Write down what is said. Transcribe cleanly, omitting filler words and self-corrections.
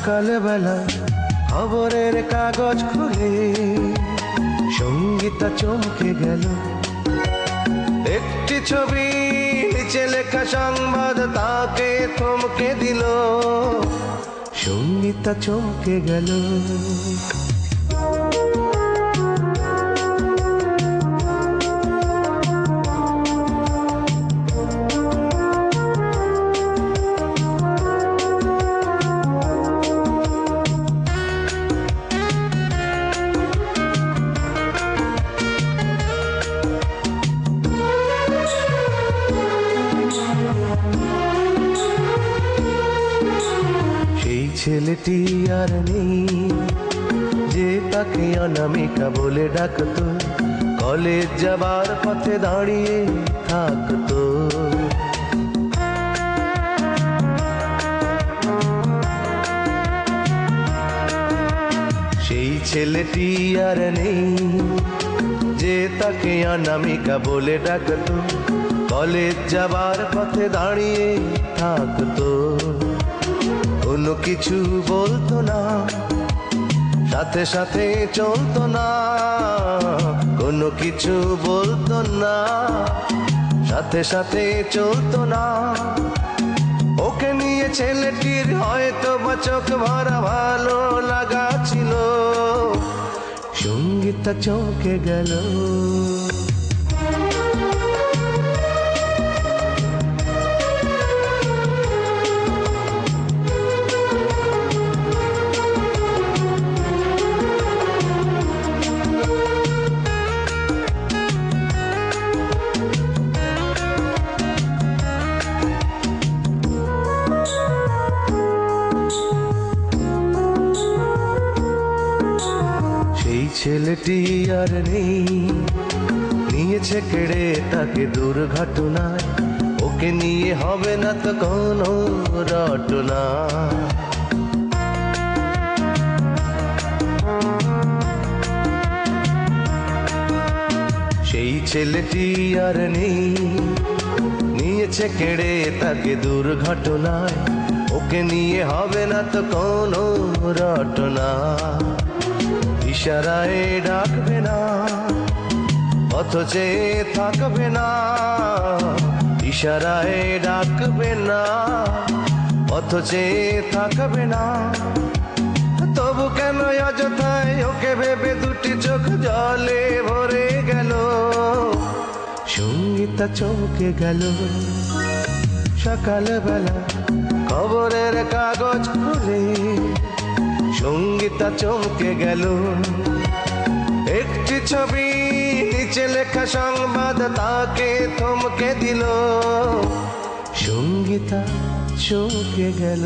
সকালবেলা খবরের কাগজ খুলে সঙ্গীতা চমকে গেল। একটি ছবি নিচে লেখা সংবাদ তাকে থমকে দিল। সঙ্গীতা চমকে গেল। ছেলেটি আর নেই যে তাকে অনামিকা বলে ডাকতো, কলেজ যাবার পথে দাঁড়িয়ে থাকতো। সেই ছেলেটি আর নেই যে তাকে অনামিকা বলে ডাকতো, কলেজ যাবার পথে দাঁড়িয়ে থাকতো। কোনো কিছু বলতো না, সাথে সাথে চলতো না। কোনো কিছু বলতো না, সাথে সাথে চলতো না। ওকে নিয়ে ছেলেটির হয়তো বা চোখ ভরা ভালো লাগা ছিল। সঙ্গীতা চমকে গেল। ছেলেটি আর নেই, নিয়েছে কেড়ে তাকে দুর্ঘটনায়। ওকে নিয়ে হবে না তো কোনো রটনা। সেই ছেলেটি আর নেই, নিয়েছে কেড়ে তাকে দুর্ঘটনায়। ওকে নিয়ে হবে না তো কোনো রটনা। ইশারায় ডাকবে না, অথচ থাকবে না। ইশারায় ডাকবে না, অথচ থাকবে না। তবু কেন অযথায় ওকে ভেবে দুটি চোখ জলে ভরে গেল। সঙ্গীতা চমকে গেল। সকালবেলা খবরের কাগজ খুলে সঙ্গীতা চমকে গেল। একটি ছবি নিচে লেখা সংবাদ তাকে থমকে দিল। সঙ্গীতা চমকে গেল।